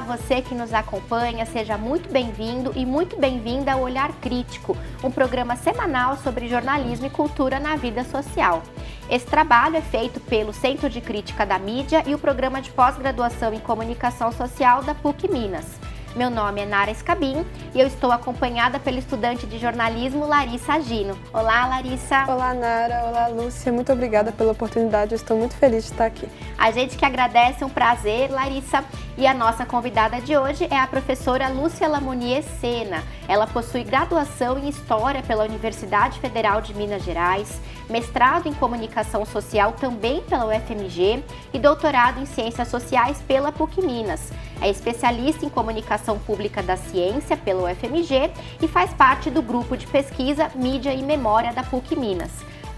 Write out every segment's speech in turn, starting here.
você que nos acompanha, seja muito bem-vindo e muito bem-vinda ao Olhar Crítico, um programa semanal sobre jornalismo e cultura na vida social. Esse trabalho é feito pelo Centro de Crítica da Mídia e o Programa de Pós-Graduação em Comunicação Social da PUC Minas. Meu nome é Nara Escabim e eu estou acompanhada pela estudante de jornalismo Larissa Agino. Olá, Larissa! Olá, Nara! Olá, Lúcia! Muito obrigada pela oportunidade, eu estou muito feliz de estar aqui. A gente que agradece, um prazer, Larissa. E a nossa convidada de hoje é a professora Lúcia Lamonier Sena. Ela possui graduação em História pela Universidade Federal de Minas Gerais, mestrado em Comunicação Social também pela UFMG e doutorado em Ciências Sociais pela PUC Minas. É especialista em Comunicação Pública da Ciência pela UFMG e faz parte do grupo de pesquisa Mídia e Memória da PUC Minas.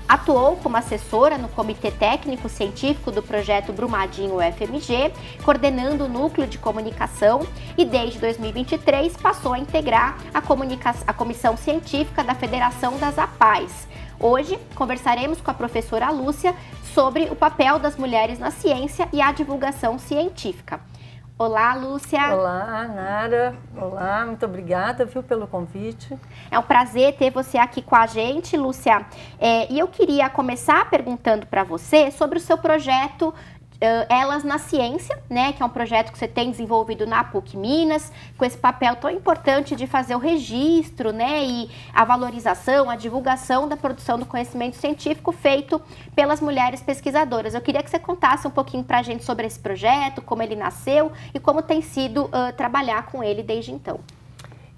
Atuou como assessora no Comitê Técnico Científico do Projeto Brumadinho UFMG, coordenando o Núcleo de Comunicação e desde 2023 passou a integrar a Comissão Científica da Federação das APAES. Hoje conversaremos com a professora Lúcia sobre o papel das mulheres na ciência e a divulgação científica. Olá, Lúcia. Olá, Nara. Olá, muito obrigada, pelo convite. É um prazer ter você aqui com a gente, Lúcia. E eu queria começar perguntando para você sobre o seu projeto Elas na Ciência, né, que é um projeto que você tem desenvolvido na PUC Minas, com esse papel tão importante de fazer o registro, né, e a valorização, a divulgação da produção do conhecimento científico feito pelas mulheres pesquisadoras. Eu queria que você contasse um pouquinho para a gente sobre esse projeto, como ele nasceu e como tem sido trabalhar com ele desde então.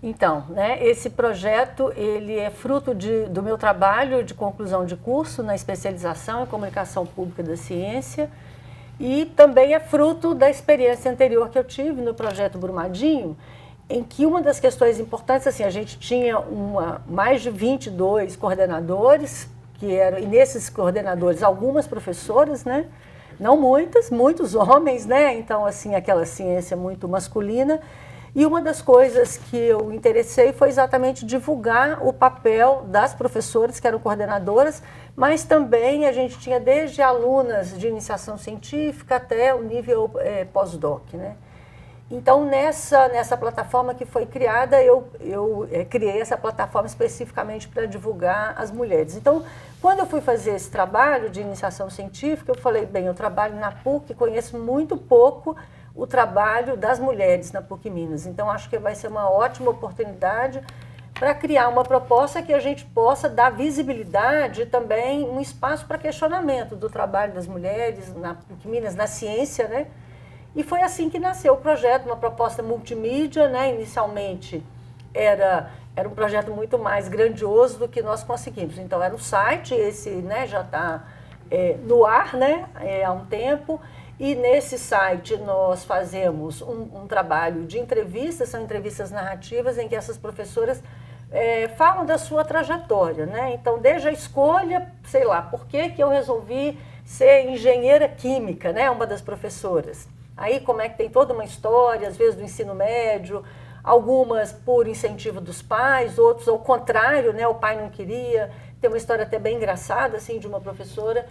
Então, né, esse projeto ele é fruto do meu trabalho de conclusão de curso na especialização em Comunicação Pública da Ciência. E também é fruto da experiência anterior que eu tive no projeto Brumadinho, em que uma das questões importantes, assim, a gente tinha mais de 22 coordenadores, e nesses coordenadores algumas professoras, né? Não muitas, muitos homens, né? Então, assim, aquela ciência muito masculina. E uma das coisas que eu interessei foi exatamente divulgar o papel das professoras, que eram coordenadoras, mas também a gente tinha desde alunas de iniciação científica até o nível pós-doc, né? Então, nessa plataforma que foi criada, eu criei essa plataforma especificamente para divulgar as mulheres. Então, quando eu fui fazer esse trabalho de iniciação científica, eu falei, bem, eu trabalho na PUC, conheço muito pouco o trabalho das mulheres na PUC Minas. Então, acho que vai ser uma ótima oportunidade para criar uma proposta que a gente possa dar visibilidade e também um espaço para questionamento do trabalho das mulheres na PUC Minas, na ciência, né? E foi assim que nasceu o projeto, uma proposta multimídia, né? Inicialmente era um projeto muito mais grandioso do que nós conseguimos. Então, era um site, esse, né, já está no ar, né, há um tempo. E nesse site nós fazemos um trabalho de entrevistas, são entrevistas narrativas em que essas professoras falam da sua trajetória, né? Então, desde a escolha, sei lá, por que eu resolvi ser engenheira química, né? Uma das professoras. Aí como é que tem toda uma história, às vezes do ensino médio, algumas por incentivo dos pais, outros ao contrário, né? O pai não queria. Tem uma história até bem engraçada, assim, de uma professora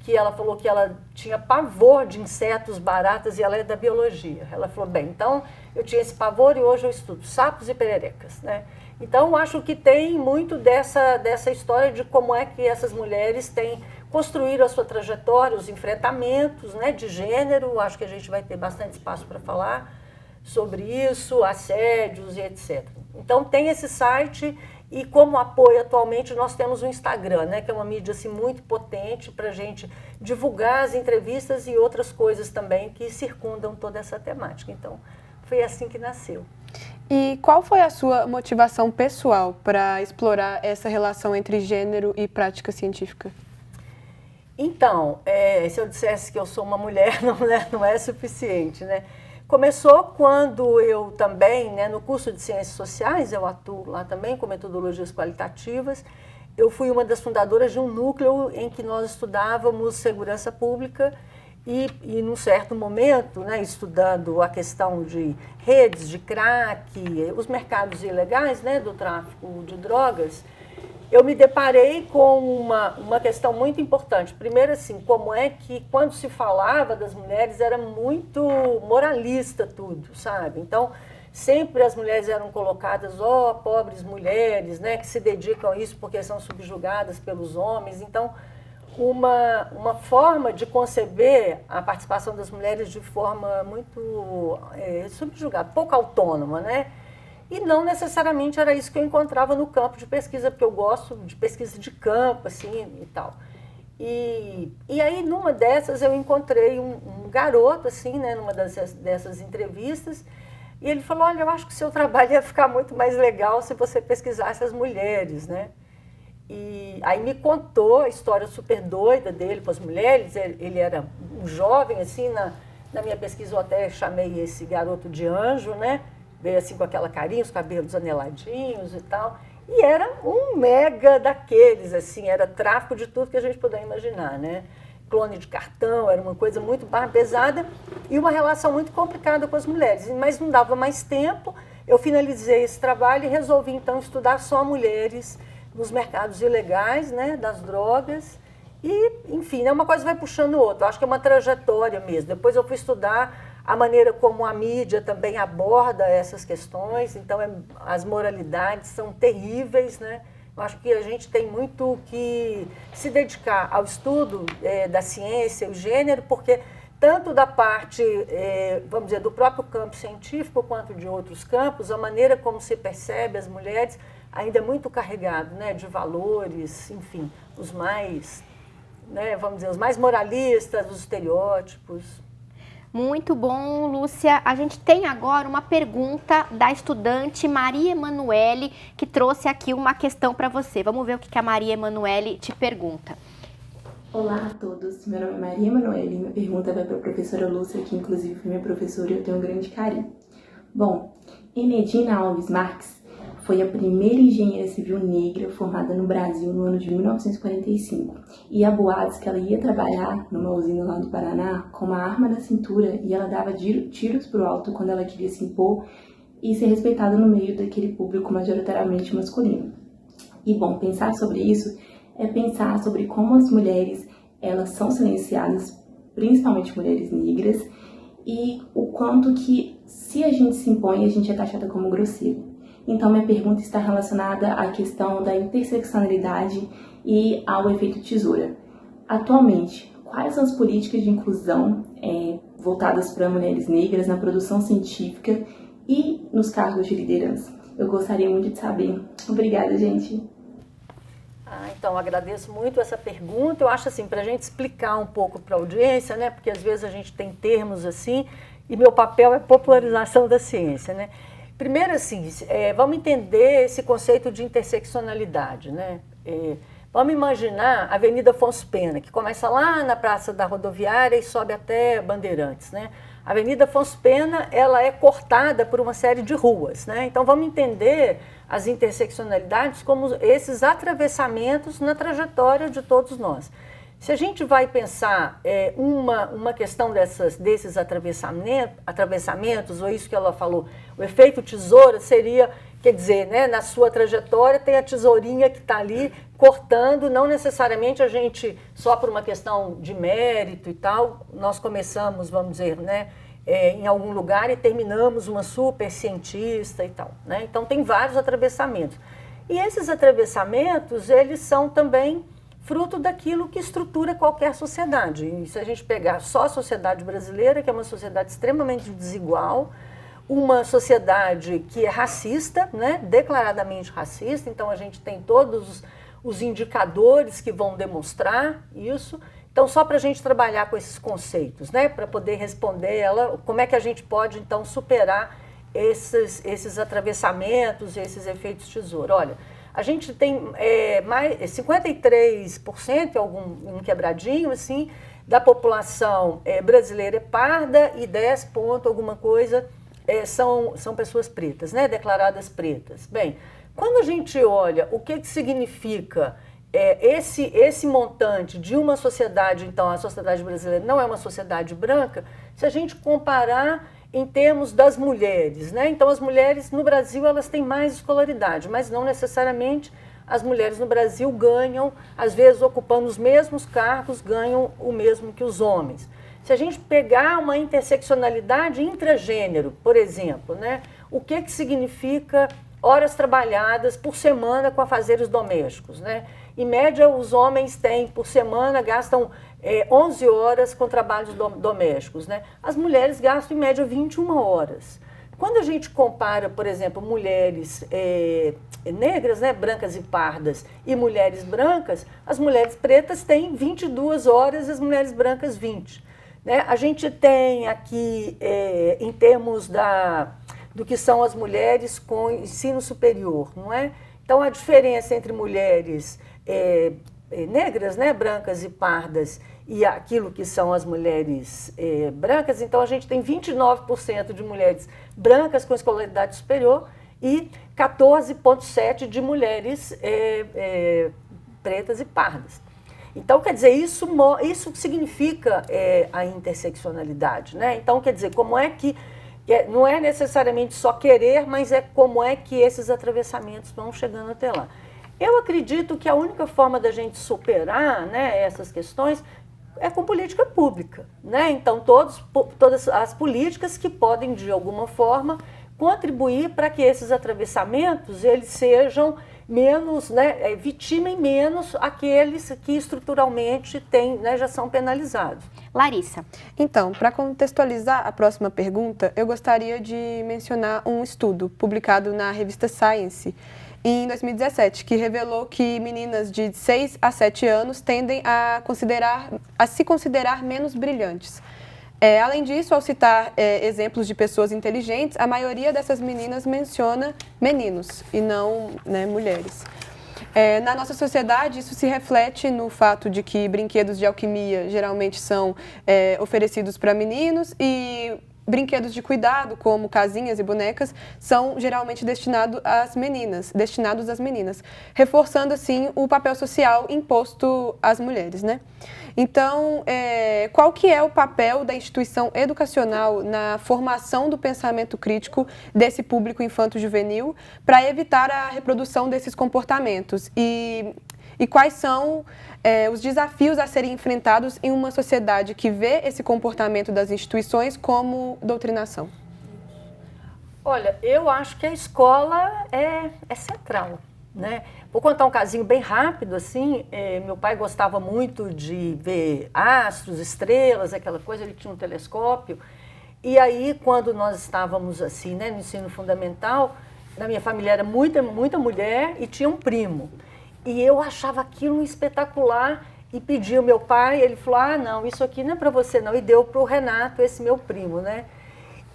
que ela falou que ela tinha pavor de insetos, baratas, e ela é da biologia. Ela falou, bem, então eu tinha esse pavor e hoje eu estudo sapos e pererecas, né? Então, acho que tem muito dessa história de como é que essas mulheres têm construído a sua trajetória, os enfrentamentos, né, de gênero. Acho que a gente vai ter bastante espaço para falar sobre isso, assédios e etc. Então, tem esse site. E como apoio atualmente nós temos o Instagram, né, que é uma mídia assim, muito potente para a gente divulgar as entrevistas e outras coisas também que circundam toda essa temática. Então, foi assim que nasceu. E qual foi a sua motivação pessoal para explorar essa relação entre gênero e prática científica? Então, se eu dissesse que eu sou uma mulher, não é suficiente, né? Começou quando eu também, né, no curso de Ciências Sociais, eu atuo lá também com metodologias qualitativas. Eu fui uma das fundadoras de um núcleo em que nós estudávamos segurança pública e num certo momento, né, estudando a questão de redes de crack, os mercados ilegais, né, do tráfico de drogas, eu me deparei com uma questão muito importante. Primeiro, assim, como é que quando se falava das mulheres era muito moralista tudo, sabe? Então, sempre as mulheres eram colocadas, ó, pobres mulheres, né, que se dedicam a isso porque são subjugadas pelos homens. Então, uma forma de conceber a participação das mulheres de forma muito subjugada, pouco autônoma, né? E não necessariamente era isso que eu encontrava no campo de pesquisa, porque eu gosto de pesquisa de campo, assim, e tal. E aí, numa dessas, eu encontrei um garoto, assim, né, numa dessas entrevistas, e ele falou, olha, eu acho que o seu trabalho ia ficar muito mais legal se você pesquisasse as mulheres, né? E aí me contou a história super doida dele com as mulheres. Ele era um jovem, assim, na minha pesquisa eu até chamei esse garoto de anjo, né? Veio assim com aquela carinha, os cabelos aneladinhos e tal. E era um mega daqueles, assim, era tráfico de tudo que a gente puder imaginar, né? Clone de cartão, era uma coisa muito pesada e uma relação muito complicada com as mulheres. Mas não dava mais tempo, eu finalizei esse trabalho e resolvi então estudar só mulheres nos mercados ilegais, né, das drogas, e, enfim, né, uma coisa vai puxando outra. Eu acho que é uma trajetória mesmo. Depois eu fui estudar a maneira como a mídia também aborda essas questões, então as moralidades são terríveis, né? Eu acho que a gente tem muito que se dedicar ao estudo da ciência, o gênero, porque tanto da parte, vamos dizer, do próprio campo científico, quanto de outros campos, a maneira como se percebe as mulheres ainda é muito carregado, né, de valores, enfim, os mais, né, vamos dizer, os mais moralistas, os estereótipos. Muito bom, Lúcia. A gente tem agora uma pergunta da estudante Maria Emanuele, que trouxe aqui uma questão para você. Vamos ver o que a Maria Emanuele te pergunta. Olá a todos, meu nome é Maria Emanuele e minha pergunta vai para a professora Lúcia, que inclusive foi minha professora e eu tenho um grande carinho. Bom, Enedina Alves Marques foi a primeira engenheira civil negra formada no Brasil no ano de 1945. E há boatos que ela ia trabalhar numa usina lá do Paraná com uma arma na cintura e ela dava tiros pro alto quando ela queria se impor e ser respeitada no meio daquele público majoritariamente masculino. E bom, pensar sobre isso é pensar sobre como as mulheres elas são silenciadas, principalmente mulheres negras, e o quanto que se a gente se impõe, a gente é taxada como grosseiro. Então, minha pergunta está relacionada à questão da interseccionalidade e ao efeito tesoura. Atualmente, quais são as políticas de inclusão voltadas para mulheres negras na produção científica e nos cargos de liderança? Eu gostaria muito de saber. Obrigada, gente. Então, agradeço muito essa pergunta. Eu acho assim, para a gente explicar um pouco para a audiência, né, porque às vezes a gente tem termos assim, e meu papel é popularização da ciência, né? Primeiro, assim, vamos entender esse conceito de interseccionalidade, né? Vamos imaginar a Avenida Afonso Pena, que começa lá na Praça da Rodoviária e sobe até Bandeirantes, né? A Avenida Afonso Pena, ela é cortada por uma série de ruas, né? Então, vamos entender as interseccionalidades como esses atravessamentos na trajetória de todos nós. Se a gente vai pensar uma questão desses atravessamentos, ou isso que ela falou, o efeito tesoura seria, quer dizer, né, na sua trajetória tem a tesourinha que está ali cortando, não necessariamente a gente, só por uma questão de mérito e tal, nós começamos, vamos dizer, né, em algum lugar e terminamos uma super cientista e tal, né? Então tem vários atravessamentos. E esses atravessamentos, eles são também fruto daquilo que estrutura qualquer sociedade. E se a gente pegar só a sociedade brasileira, que é uma sociedade extremamente desigual, uma sociedade que é racista, né, declaradamente racista, então a gente tem todos os indicadores que vão demonstrar isso. Então, só para a gente trabalhar com esses conceitos, né, para poder responder ela, como é que a gente pode, então, superar esses atravessamentos, esses efeitos tesouro. Olha, a gente tem mais 53%, um quebradinho, assim, da população brasileira é parda e 10 ponto alguma coisa são pessoas pretas, né, declaradas pretas. Bem, quando a gente olha o que significa esse montante de uma sociedade, então a sociedade brasileira não é uma sociedade branca, se a gente comparar em termos das mulheres, né? Então as mulheres no Brasil elas têm mais escolaridade, mas não necessariamente as mulheres no Brasil ganham, às vezes ocupando os mesmos cargos, ganham o mesmo que os homens. Se a gente pegar uma interseccionalidade intragênero, por exemplo, né, o que significa horas trabalhadas por semana com afazeres domésticos, né? Em média, os homens têm, por semana, gastam 11 horas com trabalhos domésticos, né? As mulheres gastam, em média, 21 horas. Quando a gente compara, por exemplo, mulheres negras, né, brancas e pardas, e mulheres brancas, as mulheres pretas têm 22 horas e as mulheres brancas 20. Né? A gente tem aqui, em termos do que são as mulheres com ensino superior, não é? Então, a diferença entre mulheres negras, né, brancas e pardas, e aquilo que são as mulheres brancas, então a gente tem 29% de mulheres brancas com escolaridade superior e 14,7% de mulheres pretas e pardas. Então, quer dizer, isso significa a interseccionalidade, né? Então, quer dizer, como é que, não é necessariamente só querer, mas é como é que esses atravessamentos vão chegando até lá. Eu acredito que a única forma da gente superar, né, essas questões é com política pública, né? Então, todas as políticas que podem, de alguma forma, contribuir para que esses atravessamentos eles sejam menos, né, vitimem menos aqueles que estruturalmente já são penalizados. Larissa. Então, para contextualizar a próxima pergunta, eu gostaria de mencionar um estudo publicado na revista Science em 2017, que revelou que meninas de 6 a 7 anos tendem a se considerar menos brilhantes. Além disso, ao citar exemplos de pessoas inteligentes, a maioria dessas meninas menciona meninos e não, né, mulheres. Na nossa sociedade, isso se reflete no fato de que brinquedos de alquimia geralmente são oferecidos para meninos e brinquedos de cuidado, como casinhas e bonecas, são geralmente destinados às meninas, reforçando assim o papel social imposto às mulheres, né? Então, qual que é o papel da instituição educacional na formação do pensamento crítico desse público infanto-juvenil para evitar a reprodução desses comportamentos? E quais são os desafios a serem enfrentados em uma sociedade que vê esse comportamento das instituições como doutrinação? Olha, eu acho que a escola é central, né? Vou contar um casinho bem rápido, assim, meu pai gostava muito de ver astros, estrelas, aquela coisa, ele tinha um telescópio, e aí quando nós estávamos assim, né, no ensino fundamental, na minha família era muita mulher e tinha um primo, e eu achava aquilo espetacular e pedi ao meu pai, ele falou, não, isso aqui não é para você não, e deu para o Renato, esse meu primo, né?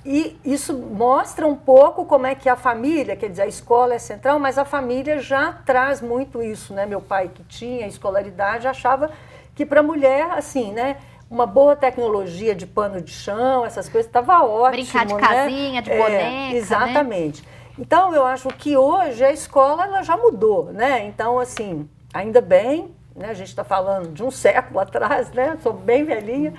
E isso mostra um pouco como é que a família, quer dizer, a escola é central, mas a família já traz muito isso, né? Meu pai, que tinha escolaridade, achava que para a mulher, assim, né, uma boa tecnologia de pano de chão, essas coisas, estava ótimo. Brincar de casinha, de boneca, exatamente. Né? Então, eu acho que hoje a escola ela já mudou, né? Então, assim, ainda bem, né? A gente está falando de um século atrás, né? Sou bem velhinha.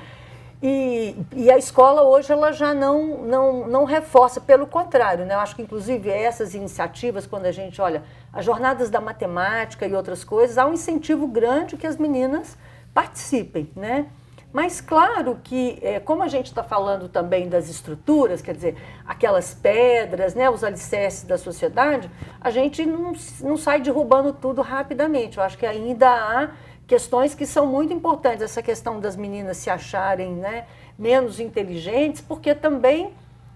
E a escola hoje ela já não reforça, pelo contrário, né? Eu acho que inclusive essas iniciativas, quando a gente olha as jornadas da matemática e outras coisas, há um incentivo grande que as meninas participem, né? Mas claro que, como a gente está falando também das estruturas, quer dizer, aquelas pedras, né, os alicerces da sociedade, a gente não sai derrubando tudo rapidamente. Eu acho que ainda há questões que são muito importantes, essa questão das meninas se acharem, né, menos inteligentes, porque também,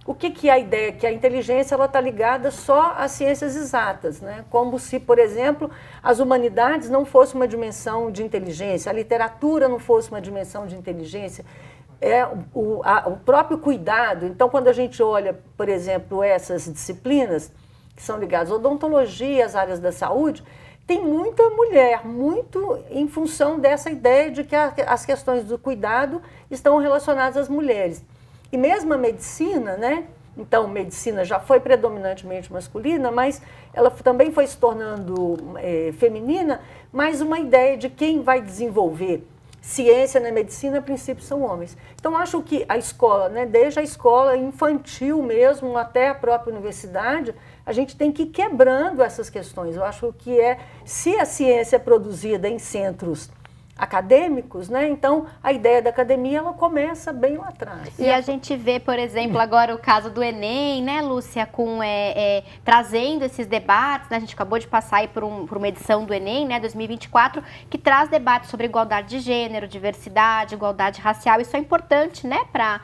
o que é a ideia? Que a inteligência está ligada só às ciências exatas, né? Como se, por exemplo, as humanidades não fossem uma dimensão de inteligência, a literatura não fosse uma dimensão de inteligência, o próprio cuidado. Então, quando a gente olha, por exemplo, essas disciplinas que são ligadas à odontologia, às áreas da saúde, tem muita mulher, muito em função dessa ideia de que as questões do cuidado estão relacionadas às mulheres. E mesmo a medicina, né? Então, medicina já foi predominantemente masculina, mas ela também foi se tornando feminina, mas uma ideia de quem vai desenvolver ciência na medicina, a princípio, são homens. Então, acho que a escola, né, desde a escola infantil mesmo até a própria universidade, a gente tem que ir quebrando essas questões. Eu acho que se a ciência é produzida em centros acadêmicos, né? Então a ideia da academia ela começa bem lá atrás. E a gente vê, por exemplo, agora o caso do Enem, né, Lúcia, com trazendo esses debates, né? A gente acabou de passar aí por uma edição do Enem, né, 2024, que traz debates sobre igualdade de gênero, diversidade, igualdade racial. Isso é importante, né, para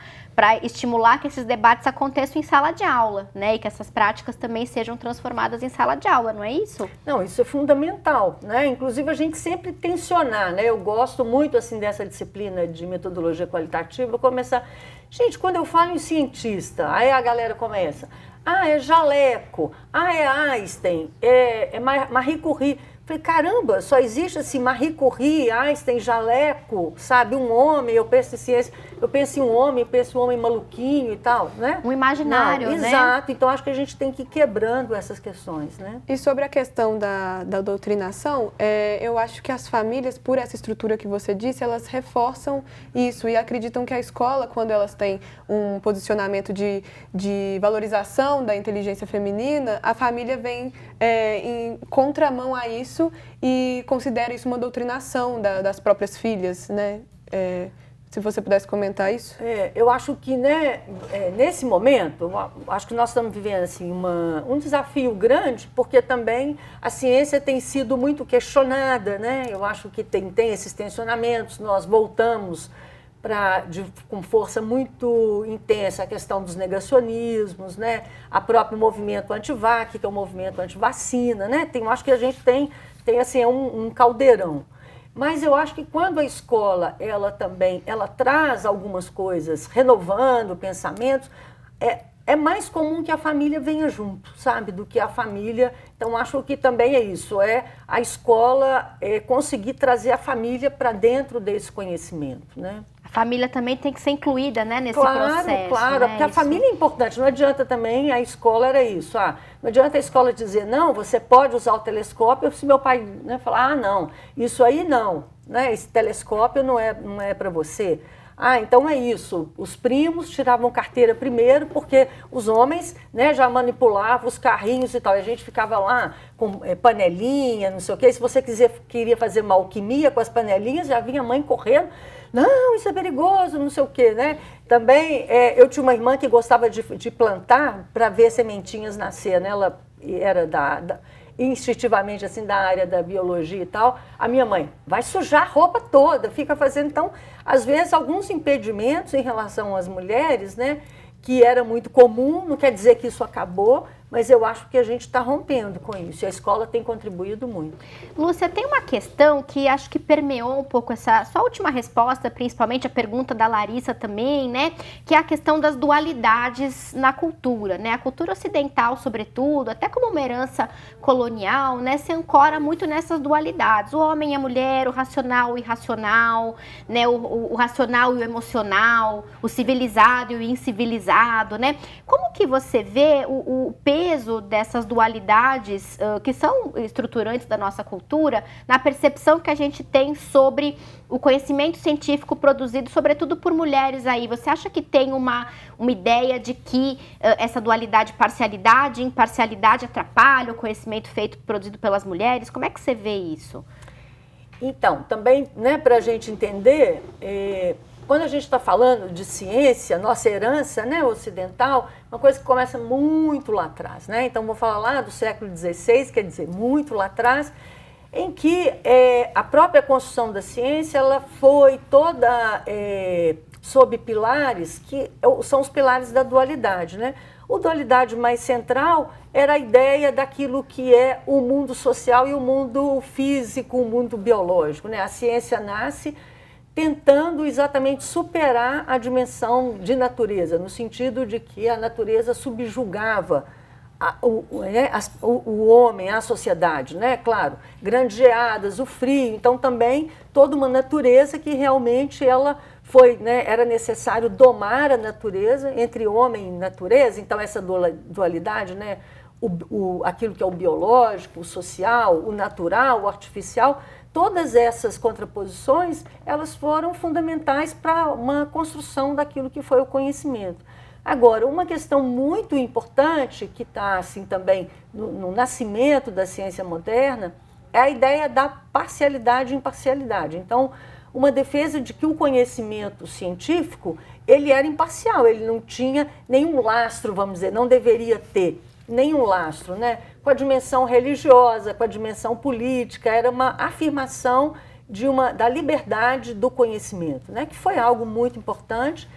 estimular que esses debates aconteçam em sala de aula, né? E que essas práticas também sejam transformadas em sala de aula, não é isso? Não, isso é fundamental, né? Inclusive a gente sempre tensionar, né? Eu gosto muito assim dessa disciplina de metodologia qualitativa, começar, gente, quando eu falo em cientista, aí a galera começa, é jaleco, é Einstein, é Marie Curie. Falei, caramba, só existe assim Marie Curie, Einstein, jaleco, sabe? Um homem, eu penso em ciência, eu penso em um homem, eu penso em um homem maluquinho e tal, né? Um imaginário, né? Exato, então acho que a gente tem que ir quebrando essas questões, né? E sobre a questão da doutrinação, eu acho que as famílias, por essa estrutura que você disse, elas reforçam isso e acreditam que a escola, quando elas têm um posicionamento de valorização da inteligência feminina, a família vem em contramão a isso e considera isso uma doutrinação das próprias filhas, né? Se você pudesse comentar isso. Eu acho que, né, nesse momento, acho que nós estamos vivendo assim, um desafio grande, porque também a ciência tem sido muito questionada, né? Eu acho que tem esses tensionamentos, nós voltamos com força muito intensa a questão dos negacionismos, né? A próprio movimento anti-vac, que é o movimento anti-vacina, né? Acho que a gente tem assim, um caldeirão. Mas eu acho que quando a escola, ela traz algumas coisas, renovando pensamentos, é mais comum que a família venha junto, sabe, do que a família. Então, acho que também é isso, a escola conseguir trazer a família para dentro desse conhecimento, né? A família também tem que ser incluída, né, nesse processo. Claro, né? porque a família é importante. Não adianta também, a escola era isso. Não adianta a escola dizer, não, você pode usar o telescópio, se meu pai, né, falar, não, isso aí não, né, esse telescópio não é para você. Então é isso, os primos tiravam carteira primeiro porque os homens, né, já manipulavam os carrinhos e tal, e a gente ficava lá com panelinha, não sei o quê, se você queria fazer uma alquimia com as panelinhas, já vinha a mãe correndo, não, isso é perigoso, não sei o quê, né? Também eu tinha uma irmã que gostava de plantar para ver sementinhas nascer, né? Ela era instintivamente assim da área da biologia e tal. A minha mãe vai sujar a roupa toda, fica fazendo, então, às vezes, alguns impedimentos em relação às mulheres, né? Que era muito comum, não quer dizer que isso acabou, mas eu acho que a gente está rompendo com isso, e a escola tem contribuído muito. Lúcia, tem uma questão que acho que permeou um pouco essa sua última resposta, principalmente a pergunta da Larissa também, né? Que é a questão das dualidades na cultura, né? A cultura ocidental, sobretudo, até como uma herança colonial, né? Se ancora muito nessas dualidades. O homem e a mulher, o racional e o irracional, né? O racional e o emocional, o civilizado e o incivilizado, né? Como que você vê o peso dessas dualidades que são estruturantes da nossa cultura na percepção que a gente tem sobre o conhecimento científico produzido, sobretudo por mulheres aí? Você acha que tem uma ideia de que essa dualidade, parcialidade e imparcialidade atrapalha o conhecimento produzido pelas mulheres? Como é que você vê isso? Então, também, né, para a gente entender, quando a gente está falando de ciência, nossa herança, né, ocidental, uma coisa que começa muito lá atrás, né? Então, vou falar lá do século XVI, quer dizer, muito lá atrás, em que a própria construção da ciência ela foi toda sob pilares que são os pilares da dualidade, né? O dualidade mais central era a ideia daquilo que é o mundo social e o mundo físico, o mundo biológico, né? A ciência nasce tentando exatamente superar a dimensão de natureza, no sentido de que a natureza subjugava o homem, a sociedade, né? Claro, grandes geadas, o frio, então também toda uma natureza que realmente ela foi, né, era necessário domar a natureza, entre homem e natureza, então essa dualidade, né? Aquilo que é o biológico, o social, o natural, o artificial, todas essas contraposições, elas foram fundamentais para uma construção daquilo que foi o conhecimento. Agora, uma questão muito importante, que está assim também no nascimento da ciência moderna, é a ideia da parcialidade e imparcialidade. Então, uma defesa de que o conhecimento científico, ele era imparcial, ele não tinha nenhum lastro, vamos dizer, não deveria ter nenhum lastro, né? Com a dimensão religiosa, com a dimensão política, era uma afirmação da liberdade do conhecimento, né? Que foi algo muito importante.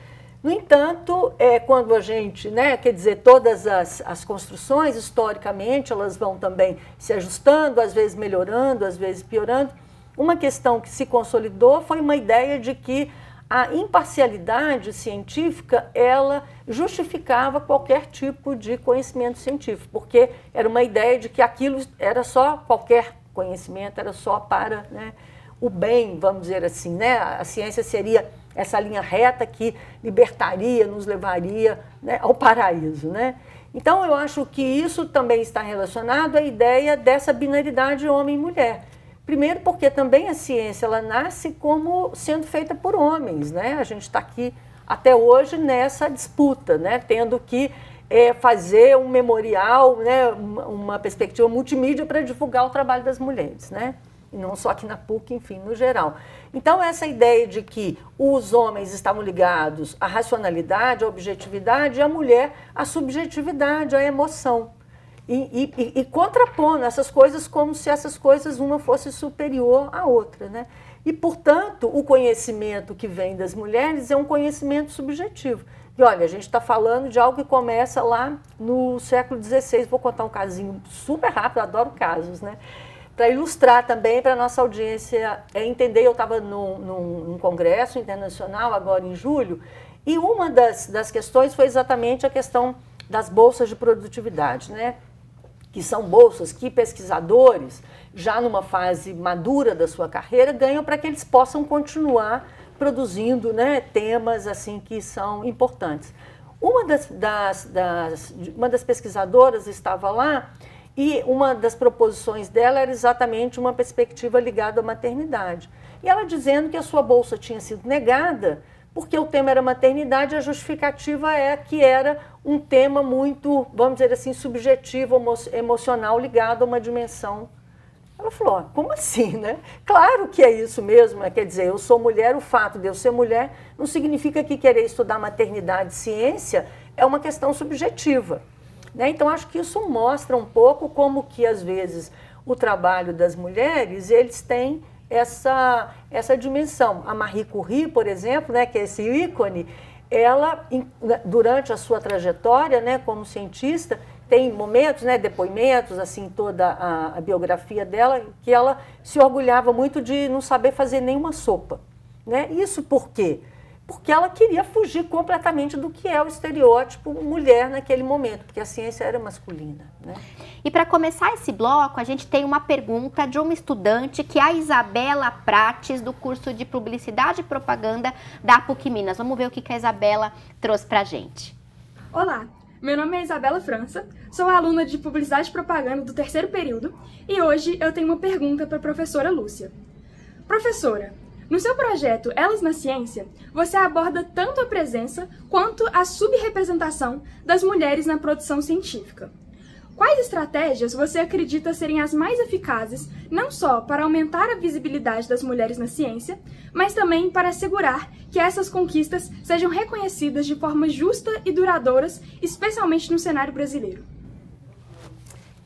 No entanto, quando a gente, né, quer dizer, todas as construções, historicamente, elas vão também se ajustando, às vezes melhorando, às vezes piorando. Uma questão que se consolidou foi uma ideia de que a imparcialidade científica, ela justificava qualquer tipo de conhecimento científico, porque era uma ideia de que aquilo era só, qualquer conhecimento era só para, né, o bem, vamos dizer assim, né? A ciência seria essa linha reta que libertaria, nos levaria, né, ao paraíso, né? Então, eu acho que isso também está relacionado à ideia dessa binaridade homem e mulher. Primeiro porque também a ciência, ela nasce como sendo feita por homens, né? A gente está aqui até hoje nessa disputa, né? Tendo que fazer um memorial, né? Uma perspectiva multimídia para divulgar o trabalho das mulheres, né? E não só aqui na PUC, enfim, no geral. Então, essa ideia de que os homens estavam ligados à racionalidade, à objetividade, e a mulher à subjetividade, à emoção. E contrapondo essas coisas como se essas coisas uma fosse superior à outra, né? E, portanto, o conhecimento que vem das mulheres é um conhecimento subjetivo. E, olha, a gente está falando de algo que começa lá no século XVI. Vou contar um casinho super rápido, adoro casos, né? Para ilustrar também para a nossa audiência entender. Eu estava num congresso internacional agora em julho, e uma das questões foi exatamente a questão das bolsas de produtividade, né? Que são bolsas que pesquisadores, já numa fase madura da sua carreira, ganham para que eles possam continuar produzindo, né, temas assim que são importantes. Uma das pesquisadoras estava lá, e uma das proposições dela era exatamente uma perspectiva ligada à maternidade. E ela dizendo que a sua bolsa tinha sido negada porque o tema era maternidade, a justificativa é que era um tema muito, vamos dizer assim, subjetivo, emocional, ligado a uma dimensão. Ela falou, como assim, né? Claro que é isso mesmo, quer dizer, eu sou mulher, o fato de eu ser mulher não significa que querer estudar maternidade e ciência é uma questão subjetiva. Né? Então, acho que isso mostra um pouco como que, às vezes, o trabalho das mulheres, eles têm essa dimensão. A Marie Curie, por exemplo, né, que é esse ícone, ela, durante a sua trajetória, né, como cientista, tem momentos, né, depoimentos, assim, toda a biografia dela, que ela se orgulhava muito de não saber fazer nenhuma sopa. Né? Isso por quê? Porque ela queria fugir completamente do que é o estereótipo mulher naquele momento, porque a ciência era masculina. Né? E para começar esse bloco, a gente tem uma pergunta de uma estudante, que é a Isabela Prates, do curso de Publicidade e Propaganda da PUC Minas. Vamos ver o que a Isabela trouxe para a gente. Olá, meu nome é Isabela França, sou aluna de Publicidade e Propaganda do 3º período e hoje eu tenho uma pergunta para a professora Lúcia. Professora, no seu projeto Elas na Ciência, você aborda tanto a presença quanto a subrepresentação das mulheres na produção científica. Quais estratégias você acredita serem as mais eficazes, não só para aumentar a visibilidade das mulheres na ciência, mas também para assegurar que essas conquistas sejam reconhecidas de forma justa e duradouras, especialmente no cenário brasileiro?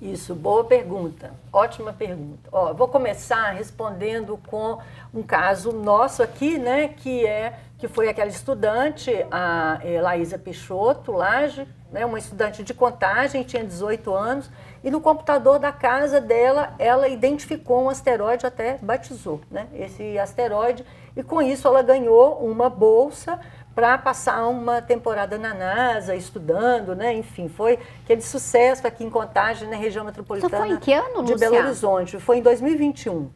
Isso, boa pergunta, ótima pergunta. Ó, vou começar respondendo com um caso nosso aqui, né, que foi aquela estudante, a Laísa Peixoto Lage, né, uma estudante de contagem, tinha 18 anos, e no computador da casa dela, ela identificou um asteroide, até batizou, né, esse asteroide, e com isso ela ganhou uma bolsa para passar uma temporada na NASA, estudando, né? Enfim, foi aquele sucesso aqui em Contagem, na região metropolitana. Isso foi em que ano, de Lúcia? Belo Horizonte. Foi em 2021.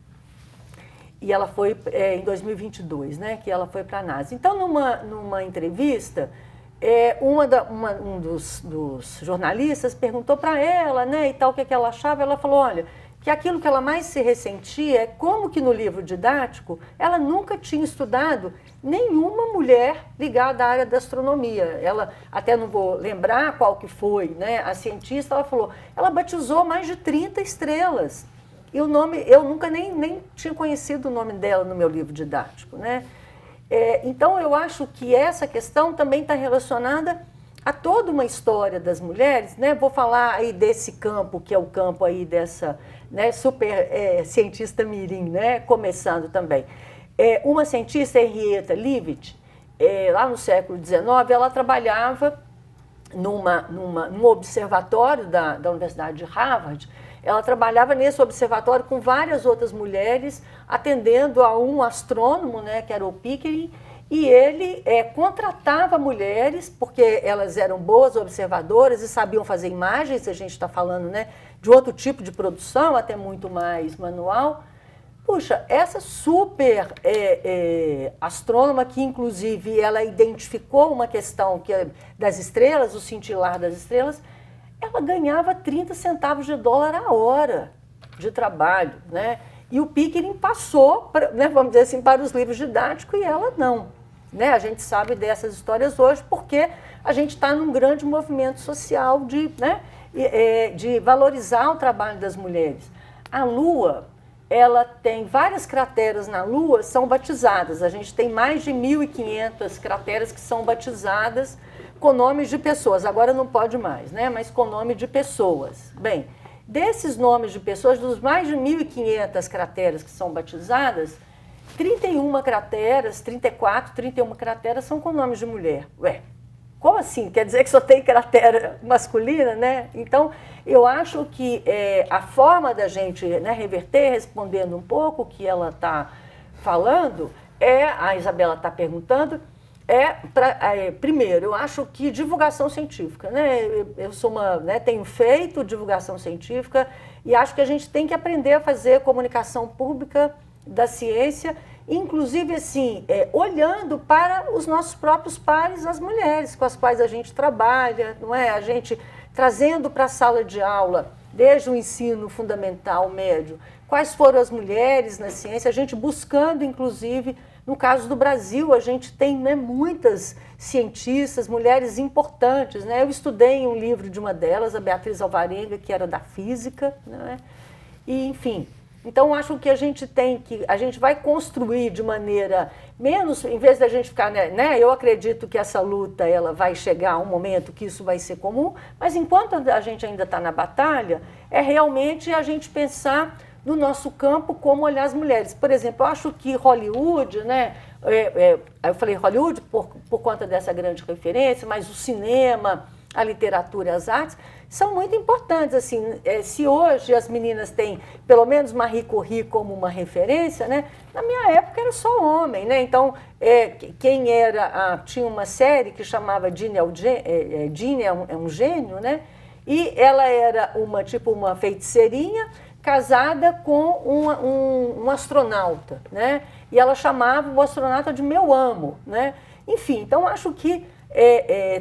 E ela foi em 2022, né? Que ela foi para a NASA. Então, numa entrevista, um dos jornalistas perguntou para ela, né? E tal, o que ela achava. Ela falou, olha, que aquilo que ela mais se ressentia é como que no livro didático ela nunca tinha estudado nenhuma mulher ligada à área da astronomia. Ela, até não vou lembrar qual que foi, né, a cientista, ela falou, ela batizou mais de 30 estrelas. E o nome, eu nunca nem tinha conhecido o nome dela no meu livro didático, né? Então, eu acho que essa questão também está relacionada a toda uma história das mulheres, né? Vou falar aí desse campo, que é o campo aí dessa, né, super cientista mirim, né? Começando também. Uma cientista, Henrietta Leavitt, lá no século XIX, ela trabalhava num observatório da Universidade de Harvard. Ela trabalhava nesse observatório com várias outras mulheres, atendendo a um astrônomo, né, que era o Pickering, e ele contratava mulheres, porque elas eram boas observadoras e sabiam fazer imagens, a gente está falando, né, de outro tipo de produção, até muito mais manual. Puxa, essa super astrônoma, que inclusive ela identificou uma questão das estrelas, o cintilar das estrelas, ela ganhava 30 centavos de dólar a hora de trabalho, né? E o Pickering passou, né, vamos dizer assim, para os livros didáticos e ela não. Né? A gente sabe dessas histórias hoje porque a gente está num grande movimento social de valorizar o trabalho das mulheres. A Lua, ela tem várias crateras na Lua, são batizadas. A gente tem mais de 1.500 crateras que são batizadas com nomes de pessoas. Agora não pode mais, né? Mas com nome de pessoas. Bem, desses nomes de pessoas, dos mais de 1.500 crateras que são batizadas, 31 crateras, 34, 31 crateras são com nomes de mulher. Ué, como assim? Quer dizer que só tem cratera masculina, né? Então, eu acho que a forma da gente, né, reverter, respondendo um pouco o que ela está falando, a Isabela está perguntando, primeiro, eu acho que divulgação científica, né? Eu sou tenho feito divulgação científica e acho que a gente tem que aprender a fazer comunicação pública da ciência, inclusive assim, olhando para os nossos próprios pares, as mulheres com as quais a gente trabalha, não é? A gente trazendo para a sala de aula, desde o ensino fundamental, médio, quais foram as mulheres na ciência, a gente buscando, inclusive, no caso do Brasil, a gente tem, né, muitas cientistas, mulheres importantes, né? Eu estudei em um livro de uma delas, a Beatriz Alvarenga, que era da física, né? E, enfim, então acho que a gente vai construir de maneira menos, em vez da gente ficar, né? Eu acredito que essa luta ela vai chegar a um momento que isso vai ser comum, mas enquanto a gente ainda está na batalha, realmente a gente pensar no nosso campo como olhar as mulheres. Por exemplo, eu acho que Hollywood, né? Eu falei Hollywood por conta dessa grande referência, mas o cinema, a literatura e as artes são muito importantes. Assim, se hoje as meninas têm pelo menos Marie Curie como uma referência, né? Na minha época era só homem, né? Então, tinha uma série que chamava Ginny é um gênio, né? E ela era uma feiticeirinha casada com um astronauta, né? E ela chamava o astronauta de meu amo, né? Enfim, então acho que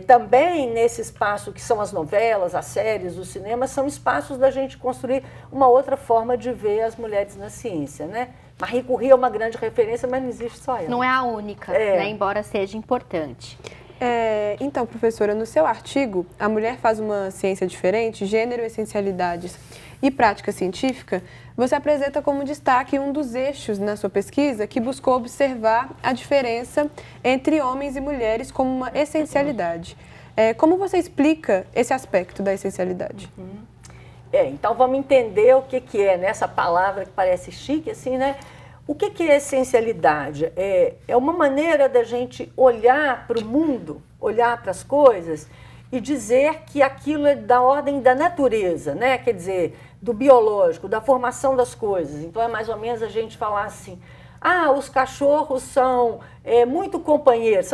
também nesse espaço que são as novelas, as séries, o cinema, são espaços da gente construir uma outra forma de ver as mulheres na ciência, né? Marie Curie é uma grande referência, mas não existe só ela. Não é a única, né? Embora seja importante. Então, professora, no seu artigo, A Mulher Faz uma Ciência Diferente, Gênero, Essencialidades e Prática Científica, você apresenta como destaque um dos eixos na sua pesquisa que buscou observar a diferença entre homens e mulheres como uma essencialidade. Como você explica esse aspecto da essencialidade? Então vamos entender o que é, né, essa palavra que parece chique, assim, né? O que é essencialidade? É uma maneira da gente olhar para o mundo, olhar para as coisas e dizer que aquilo é da ordem da natureza, né? Quer dizer, do biológico, da formação das coisas. Então é mais ou menos a gente falar assim, os cachorros são muito companheiros,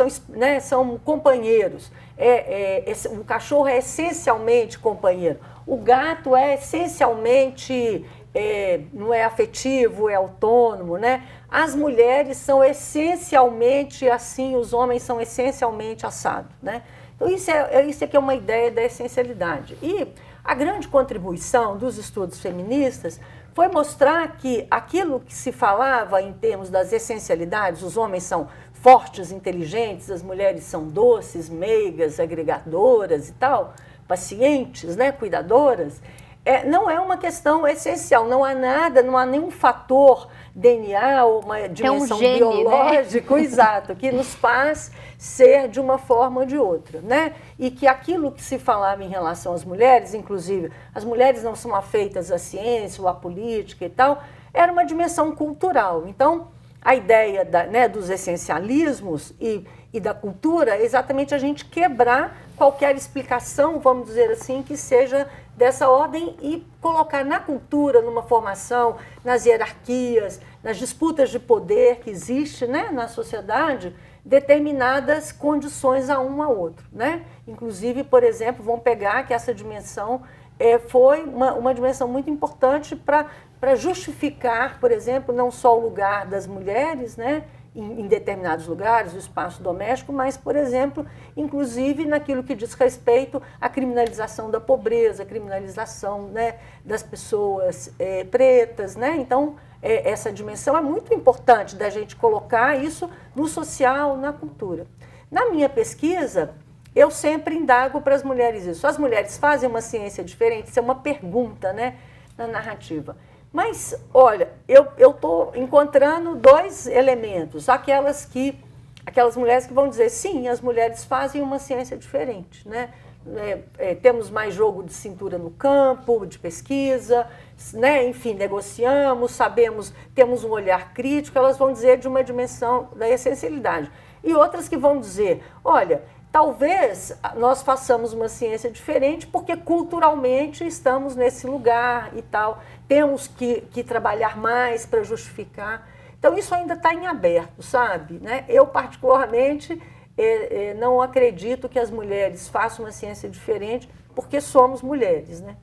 são companheiros. O cachorro é essencialmente companheiro. O gato é essencialmente... não é afetivo, é autônomo, né? As mulheres são essencialmente assim, os homens são essencialmente assados, né? Então isso é que é uma ideia da essencialidade. E a grande contribuição dos estudos feministas foi mostrar que aquilo que se falava em termos das essencialidades, os homens são fortes, inteligentes, as mulheres são doces, meigas, agregadoras e tal, pacientes, né, cuidadoras, não é uma questão essencial, não há nada, não há nenhum fator DNA ou uma dimensão biológica, né? Exato, que nos faz ser de uma forma ou de outra, né? E que aquilo que se falava em relação às mulheres, inclusive, as mulheres não são afeitas à ciência ou à política e tal, era uma dimensão cultural. Então, a ideia dos essencialismos e da cultura é exatamente a gente quebrar qualquer explicação, vamos dizer assim, que seja dessa ordem e colocar na cultura, numa formação, nas hierarquias, nas disputas de poder que existe, né, na sociedade, determinadas condições a um ao outro, né? Inclusive, por exemplo, vão pegar que essa dimensão foi uma dimensão muito importante para justificar, por exemplo, não só o lugar das mulheres, né, em determinados lugares, o espaço doméstico, mas, por exemplo, inclusive naquilo que diz respeito à criminalização da pobreza, criminalização, né, das pessoas pretas, né? Então, essa dimensão é muito importante da gente colocar isso no social, na cultura. Na minha pesquisa, eu sempre indago para as mulheres isso. As mulheres fazem uma ciência diferente? Isso é uma pergunta, né, na narrativa. Mas, olha, eu estou encontrando dois elementos. Aquelas mulheres que vão dizer, sim, as mulheres fazem uma ciência diferente, né? Temos mais jogo de cintura no campo, de pesquisa, né? Enfim, negociamos, sabemos, temos um olhar crítico, elas vão dizer de uma dimensão da essencialidade. E outras que vão dizer, olha, talvez nós façamos uma ciência diferente porque culturalmente estamos nesse lugar e tal, temos que trabalhar mais para justificar. Então isso ainda está em aberto, sabe? Né? Eu particularmente não acredito que as mulheres façam uma ciência diferente porque somos mulheres, né?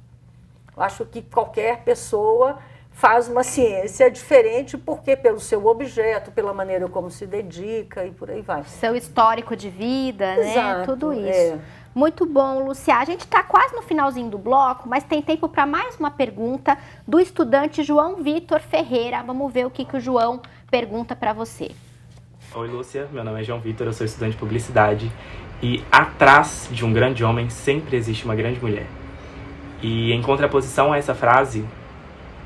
Eu acho que qualquer pessoa faz uma ciência diferente porque pelo seu objeto, pela maneira como se dedica e por aí vai. Seu histórico de vida, Exato, né? Tudo isso. Muito bom, Lúcia. A gente está quase no finalzinho do bloco, mas tem tempo para mais uma pergunta do estudante João Vitor Ferreira. Vamos ver o que o João pergunta para você. Oi, Lúcia. Meu nome é João Vitor, eu sou estudante de publicidade. E atrás de um grande homem sempre existe uma grande mulher. E em contraposição a essa frase,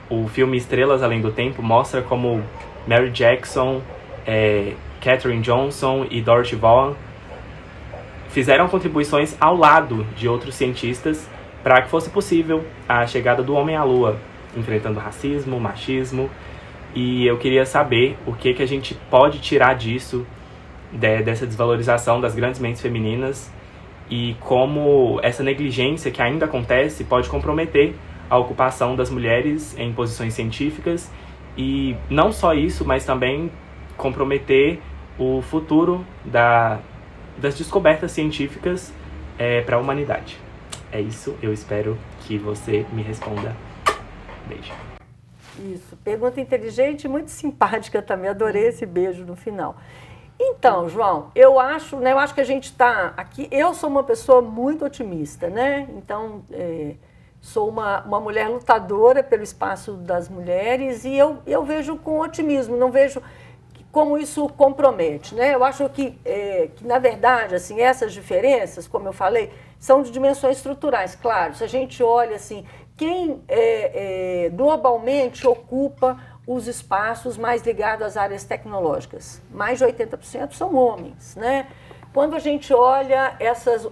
o filme Estrelas Além do Tempo mostra como Mary Jackson, Katherine Johnson e Dorothy Vaughan fizeram contribuições ao lado de outros cientistas para que fosse possível a chegada do homem à Lua, enfrentando racismo, machismo. E eu queria saber o que a gente pode tirar disso, dessa desvalorização das grandes mentes femininas, e como essa negligência que ainda acontece pode comprometer a ocupação das mulheres em posições científicas e não só isso, mas também comprometer o futuro das descobertas científicas para a humanidade. É isso, eu espero que você me responda. Beijo. Isso, pergunta inteligente e muito simpática também, adorei esse beijo no final. Então, João, eu acho que a gente está aqui, eu sou uma pessoa muito otimista, né? Então, sou uma mulher lutadora pelo espaço das mulheres e eu vejo com otimismo, não vejo como isso compromete, né? Eu acho que na verdade, assim, essas diferenças, como eu falei, são de dimensões estruturais, claro. Se a gente olha assim, quem globalmente ocupa os espaços mais ligados às áreas tecnológicas, mais de 80% são homens, né? Quando a gente olha essas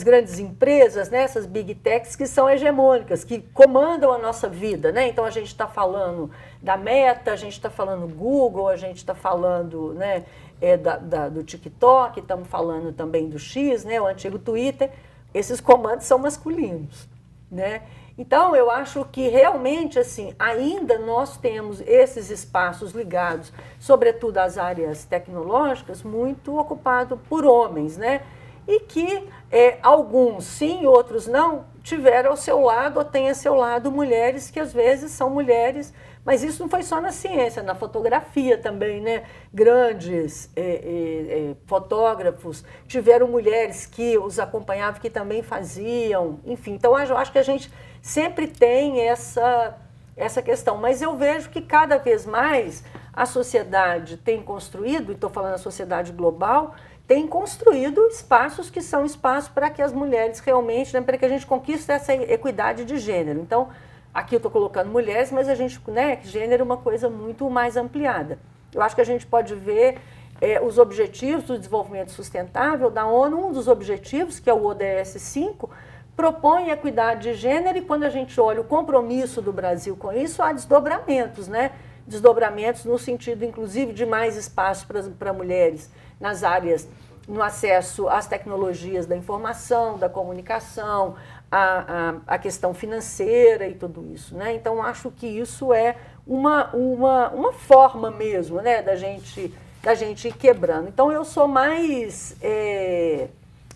grandes empresas, né, essas big techs que são hegemônicas, que comandam a nossa vida, né? Então a gente está falando da Meta, a gente está falando Google, a gente está falando, né, do TikTok, estamos falando também do X, né, o antigo Twitter. Esses comandos são masculinos, né? Então eu acho que realmente assim ainda nós temos esses espaços ligados, sobretudo às áreas tecnológicas, muito ocupados por homens, né? E que alguns sim, outros não, tiveram ao seu lado ou têm ao seu lado mulheres que às vezes são mulheres Mas isso não foi só na ciência, na fotografia também, né? Grandes fotógrafos, tiveram mulheres que os acompanhavam, que também faziam, enfim. Então, eu acho que a gente sempre tem essa questão. Mas eu vejo que cada vez mais a sociedade tem construído, e estou falando a sociedade global, tem construído espaços que são espaços para que as mulheres realmente, né, para que a gente conquiste essa equidade de gênero. Então, aqui eu estou colocando mulheres, mas a gente, né, gênero é uma coisa muito mais ampliada. Eu acho que a gente pode ver os objetivos do desenvolvimento sustentável da ONU, um dos objetivos, que é o ODS 5, propõe equidade de gênero, e quando a gente olha o compromisso do Brasil com isso, há desdobramentos, né? Desdobramentos no sentido, inclusive, de mais espaço para mulheres nas áreas, no acesso às tecnologias da informação, da comunicação, a questão financeira e tudo isso, né? Então, acho que isso é uma forma mesmo, né, da gente ir quebrando. Então, eu sou mais,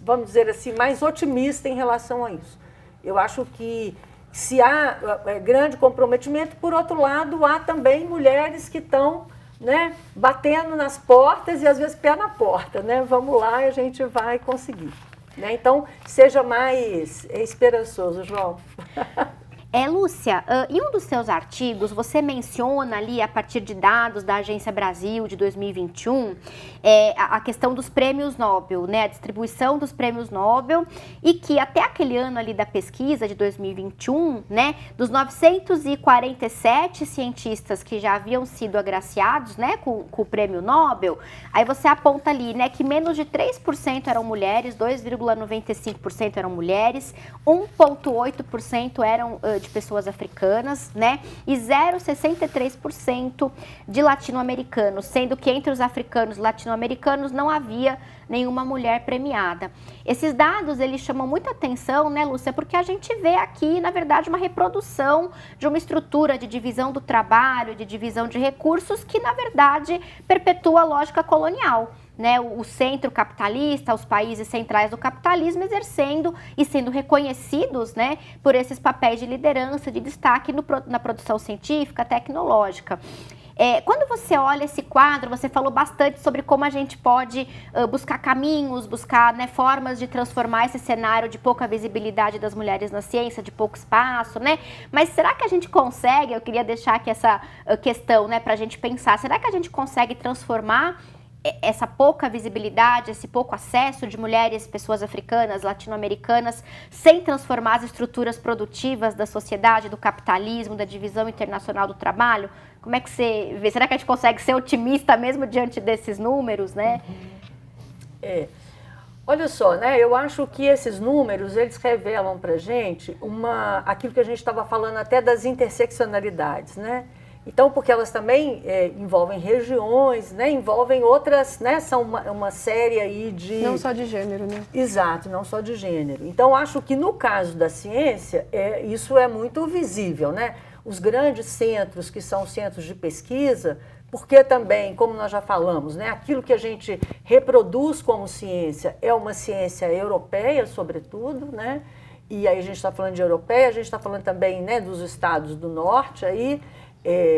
vamos dizer assim, mais otimista em relação a isso. Eu acho que se há grande comprometimento, por outro lado, há também mulheres que estão, né, batendo nas portas e às vezes pé na porta, né? Vamos lá, a gente vai conseguir. Né? Então, seja mais esperançoso, João. Lúcia, em um dos seus artigos, você menciona ali, a partir de dados da Agência Brasil de 2021, a questão dos prêmios Nobel, né, a distribuição dos prêmios Nobel, e que até aquele ano ali da pesquisa de 2021, né, dos 947 cientistas que já haviam sido agraciados, né, com o prêmio Nobel, aí você aponta ali, né, que menos de 3% eram mulheres, 2,95% eram mulheres, 1,8% eram de pessoas africanas, né? E 0,63% de latino-americanos, sendo que entre os africanos e latino-americanos não havia nenhuma mulher premiada. Esses dados, eles chamam muita atenção, né, Lúcia? Porque a gente vê aqui, na verdade, uma reprodução de uma estrutura de divisão do trabalho, de divisão de recursos, que, na verdade, perpetua a lógica colonial. Né, o centro capitalista, os países centrais do capitalismo exercendo e sendo reconhecidos, né, por esses papéis de liderança, de destaque na produção científica, tecnológica. Quando você olha esse quadro, você falou bastante sobre como a gente pode buscar caminhos, buscar, né, formas de transformar esse cenário de pouca visibilidade das mulheres na ciência, de pouco espaço, né? Mas será que a gente consegue, eu queria deixar aqui essa questão, né, para a gente pensar, será que a gente consegue transformar essa pouca visibilidade, esse pouco acesso de mulheres, pessoas africanas, latino-americanas, sem transformar as estruturas produtivas da sociedade, do capitalismo, da divisão internacional do trabalho? Como é que você vê? Será que a gente consegue ser otimista mesmo diante desses números, né? Olha só, né? Eu acho que esses números, eles revelam pra gente aquilo que a gente estava falando até das interseccionalidades, né? Então, porque elas também envolvem regiões, né, envolvem outras, né, são uma série aí de... Não só de gênero, né? Exato, não só de gênero. Então, acho que no caso da ciência, isso é muito visível, né? Os grandes centros, que são centros de pesquisa, porque também, como nós já falamos, né, aquilo que a gente reproduz como ciência é uma ciência europeia, sobretudo, né? E aí a gente está falando de europeia, a gente está falando também, né, dos estados do norte aí,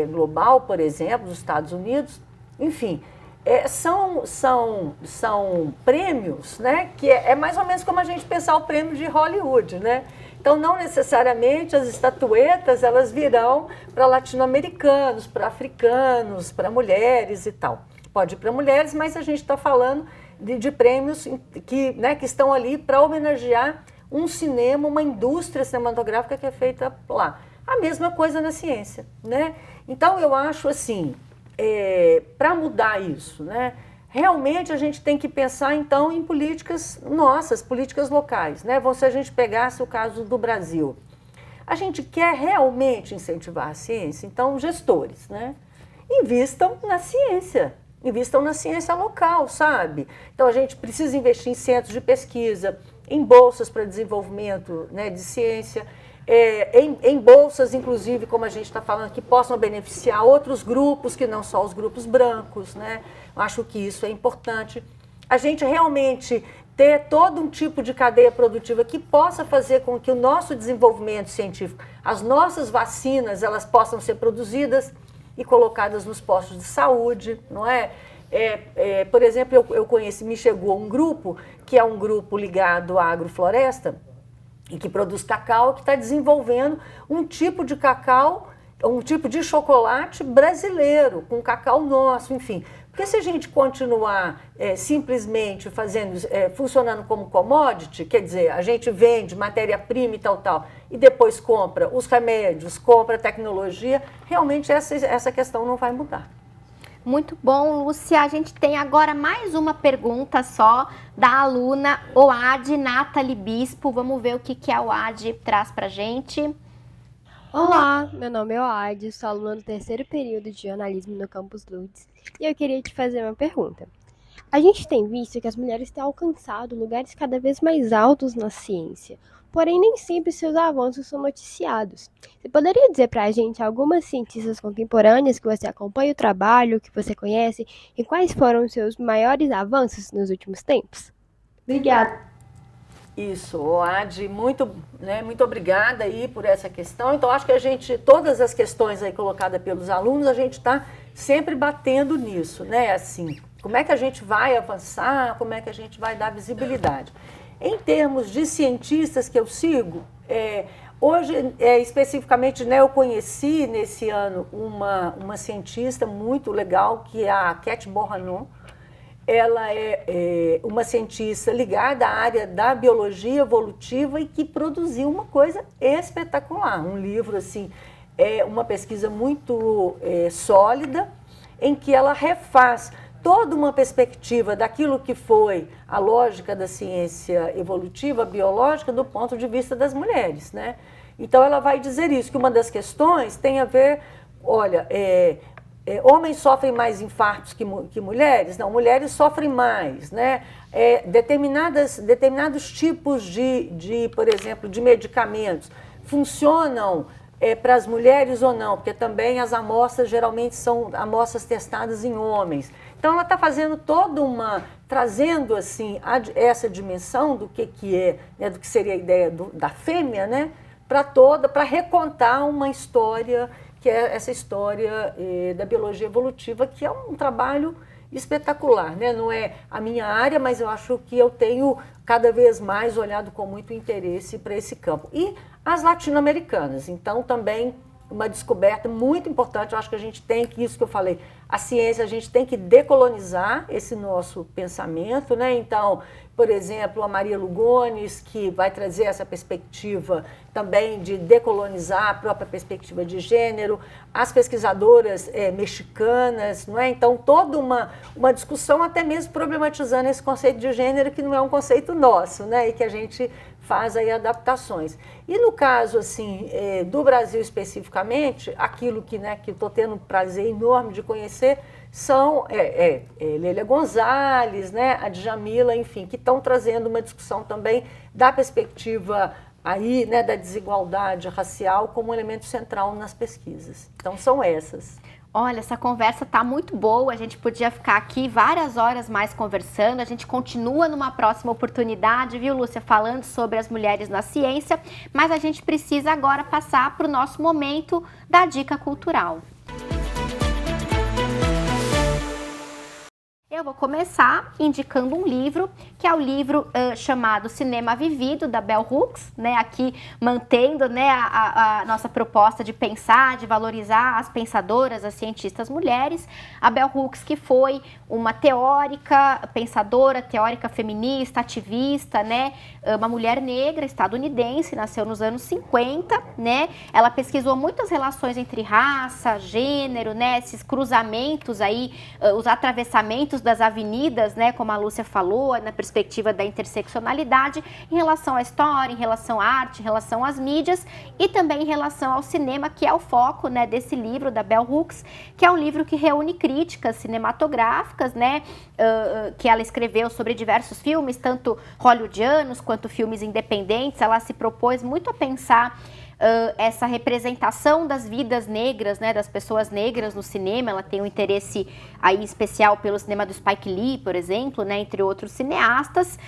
global, por exemplo, dos Estados Unidos, enfim, são prêmios, né, que é mais ou menos como a gente pensar o prêmio de Hollywood, né? Então, não necessariamente as estatuetas, elas virão para latino-americanos, para africanos, para mulheres e tal. Pode ir para mulheres, mas a gente está falando de prêmios que estão ali para homenagear um cinema, uma indústria cinematográfica que é feita lá. A mesma coisa na ciência, né? Então, eu acho assim, para mudar isso, né? Realmente a gente tem que pensar, então, em políticas nossas, políticas locais, né? Se a gente pegasse o caso do Brasil, a gente quer realmente incentivar a ciência, então, gestores, né? Invistam na ciência local, sabe? Então, a gente precisa investir em centros de pesquisa, em bolsas para desenvolvimento, né, de ciência, em bolsas, inclusive, como a gente está falando, que possam beneficiar outros grupos, que não só os grupos brancos, né? Acho que isso é importante. A gente realmente ter todo um tipo de cadeia produtiva que possa fazer com que o nosso desenvolvimento científico, as nossas vacinas, elas possam ser produzidas e colocadas nos postos de saúde, não é? Por exemplo, eu conheci, me chegou um grupo, que é um grupo ligado à agrofloresta, e que produz cacau, que está desenvolvendo um tipo de cacau, um tipo de chocolate brasileiro, com cacau nosso, enfim. Porque se a gente continuar simplesmente funcionando como commodity, quer dizer, a gente vende matéria-prima e tal, e depois compra os remédios, compra a tecnologia, realmente essa questão não vai mudar. Muito bom, Lúcia. A gente tem agora mais uma pergunta só da aluna Oade Nathalie Bispo. Vamos ver o que a Oade traz pra gente. Olá, meu nome é Oade, sou aluna do terceiro período de jornalismo no Campus Lourdes e eu queria te fazer uma pergunta. A gente tem visto que as mulheres têm alcançado lugares cada vez mais altos na ciência, porém nem sempre seus avanços são noticiados. Você poderia dizer para a gente algumas cientistas contemporâneas que você acompanha o trabalho, que você conhece, e quais foram os seus maiores avanços nos últimos tempos? Obrigada. Isso, Oade, muito obrigada aí por essa questão. Então, acho que todas as questões aí colocadas pelos alunos, a gente está sempre batendo nisso, né? Assim, como é que a gente vai avançar, como é que a gente vai dar visibilidade. Em termos de cientistas que eu sigo, hoje, especificamente, né, eu conheci nesse ano uma cientista muito legal, que é a Cat Borranon. Ela é uma cientista ligada à área da biologia evolutiva e que produziu uma coisa espetacular. Um livro, assim, uma pesquisa muito sólida, em que ela refaz toda uma perspectiva daquilo que foi a lógica da ciência evolutiva, biológica, do ponto de vista das mulheres, né? Então, ela vai dizer isso, que uma das questões tem a ver, olha, homens sofrem mais infartos que mulheres? Não, mulheres sofrem mais, né? Determinados tipos por exemplo, de medicamentos funcionam para as mulheres ou não, porque também as amostras geralmente são amostras testadas em homens. Então, ela está fazendo trazendo assim essa dimensão do que é, né, do que seria a ideia da fêmea, né, para recontar uma história, que é essa história da biologia evolutiva, que é um trabalho espetacular, né? Não é a minha área, mas eu acho que eu tenho cada vez mais olhado com muito interesse para esse campo. E as latino-americanas, então também uma descoberta muito importante. Eu acho que a gente tem que, isso que eu falei, a ciência, a gente tem que decolonizar esse nosso pensamento, né? Então, por exemplo, a Maria Lugones, que vai trazer essa perspectiva também de decolonizar a própria perspectiva de gênero, as pesquisadoras mexicanas, não é? Então, toda uma discussão, até mesmo problematizando esse conceito de gênero, que não é um conceito nosso, né? E que a gente faz aí adaptações. E no caso, assim, do Brasil especificamente, aquilo que estou tendo um prazer enorme de conhecer são Lélia Gonzalez, né, a Djamila, enfim, que estão trazendo uma discussão também da perspectiva aí, né, da desigualdade racial como elemento central nas pesquisas. Então, são essas. Olha, essa conversa tá muito boa, a gente podia ficar aqui várias horas mais conversando, a gente continua numa próxima oportunidade, viu, Lúcia, falando sobre as mulheres na ciência, mas a gente precisa agora passar para o nosso momento da dica cultural. Eu vou começar indicando um livro, que é o livro chamado Cinema Vivido, da Bell Hooks, né? Aqui mantendo, né, a nossa proposta de pensar, de valorizar as pensadoras, as cientistas mulheres. A Bell Hooks, que foi uma teórica, pensadora, teórica feminista, ativista, né? Uma mulher negra estadunidense, nasceu nos anos 50, né? Ela pesquisou muitas relações entre raça, gênero, né? Esses cruzamentos aí, os atravessamentos das avenidas, né, como a Lúcia falou, na perspectiva da interseccionalidade, em relação à história, em relação à arte, em relação às mídias e também em relação ao cinema, que é o foco, né, desse livro da Bell Hooks, que é um livro que reúne críticas cinematográficas, né, que ela escreveu sobre diversos filmes, tanto hollywoodianos quanto filmes independentes. Ela se propôs muito a pensar essa representação das vidas negras, né, das pessoas negras no cinema. Ela tem um interesse aí especial pelo cinema do Spike Lee, por exemplo, né, entre outros cineastas,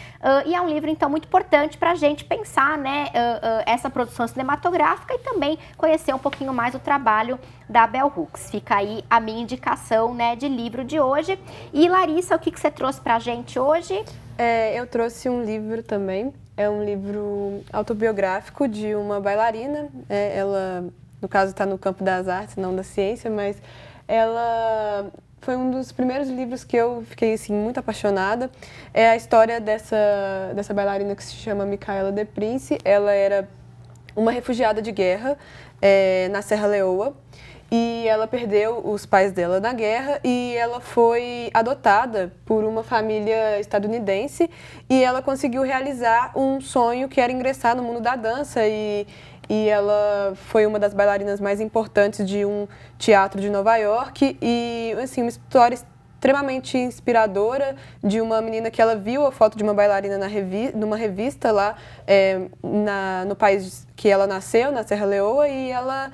e é um livro, então, muito importante para a gente pensar, né, essa produção cinematográfica e também conhecer um pouquinho mais o trabalho da Bell Hooks. Fica aí a minha indicação, né, de livro de hoje. E Larissa, o que você trouxe para a gente hoje? Eu trouxe um livro também, é um livro autobiográfico de uma bailarina, ela, no caso, está no campo das artes, não da ciência, mas ela foi um dos primeiros livros que eu fiquei assim, muito apaixonada. É a história dessa bailarina que se chama Micaela de Prince. Ela era uma refugiada de guerra na Serra Leoa, e ela perdeu os pais dela na guerra e ela foi adotada por uma família estadunidense, e ela conseguiu realizar um sonho que era ingressar no mundo da dança, e ela foi uma das bailarinas mais importantes de um teatro de Nova York, e assim, uma história extremamente inspiradora de uma menina que ela viu a foto de uma bailarina numa revista lá no país que ela nasceu, na Serra Leoa, e ela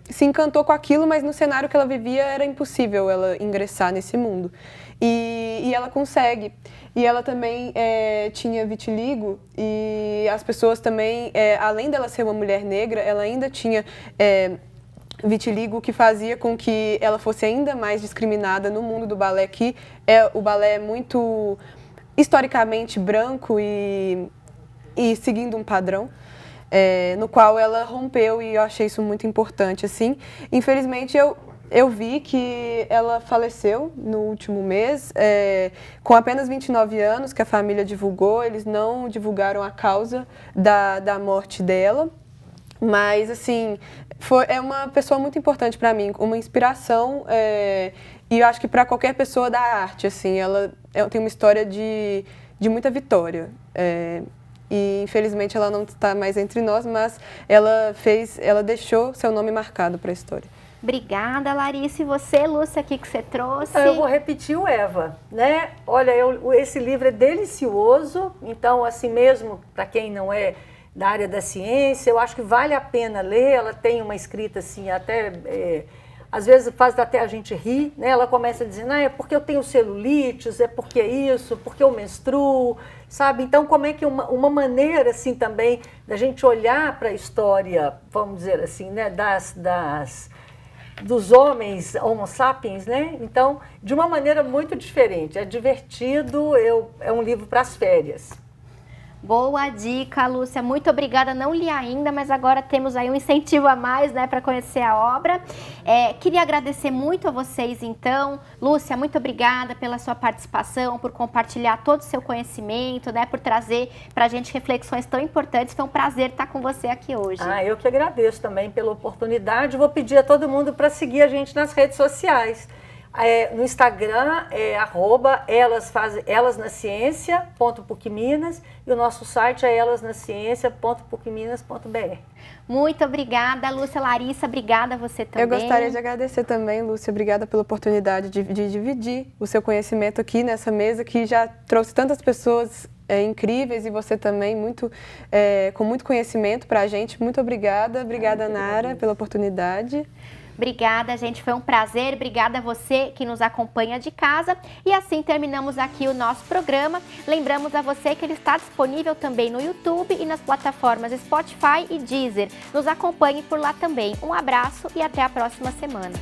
se encantou com aquilo, mas no cenário que ela vivia era impossível ela ingressar nesse mundo. E ela consegue. E ela também tinha vitiligo, e as pessoas também, além dela ser uma mulher negra, ela ainda tinha vitiligo, que fazia com que ela fosse ainda mais discriminada no mundo do balé, que o balé é muito historicamente branco e seguindo um padrão, no qual ela rompeu, e eu achei isso muito importante. Assim. Infelizmente, eu vi que ela faleceu no último mês, com apenas 29 anos, que a família divulgou. Eles não divulgaram a causa da morte dela, mas, assim, é uma pessoa muito importante para mim, uma inspiração, e eu acho que para qualquer pessoa da arte, assim, ela tem uma história de muita vitória. E, infelizmente, ela não está mais entre nós, mas ela deixou seu nome marcado para a história. Obrigada, Larissa. E você, Lúcia, o que você trouxe? Eu vou repetir o Eva, né? Olha, esse livro é delicioso, então, assim mesmo, para quem não é da área da ciência, eu acho que vale a pena ler. Ela tem uma escrita, assim, até... às vezes faz até a gente rir, né? Ela começa dizendo, é porque eu tenho celulites, é porque isso, porque eu menstruo, sabe? Então, como é que uma maneira, assim, também da gente olhar para a história, vamos dizer assim, né? Dos homens homo sapiens, né? Então, de uma maneira muito diferente. É divertido, é um livro para as férias. Boa dica, Lúcia. Muito obrigada. Não li ainda, mas agora temos aí um incentivo a mais, né, para conhecer a obra. Queria agradecer muito a vocês, então. Lúcia, muito obrigada pela sua participação, por compartilhar todo o seu conhecimento, né, por trazer para a gente reflexões tão importantes. Foi um prazer estar com você aqui hoje. Eu que agradeço também pela oportunidade. Vou pedir a todo mundo para seguir a gente nas redes sociais. No Instagram é elasnasciencia.pucminas, e o nosso site é elasnasciencia.pucminas.br. Muito obrigada, Lúcia. Larissa, obrigada a você também. Eu gostaria de agradecer também, Lúcia. Obrigada pela oportunidade de dividir o seu conhecimento aqui nessa mesa, que já trouxe tantas pessoas incríveis, e você também com muito conhecimento para a gente. Muito obrigada. Obrigada, Nara, pela oportunidade. Obrigada, gente, foi um prazer. Obrigada a você que nos acompanha de casa. E assim terminamos aqui o nosso programa. Lembramos a você que ele está disponível também no YouTube e nas plataformas Spotify e Deezer. Nos acompanhe por lá também. Um abraço e até a próxima semana.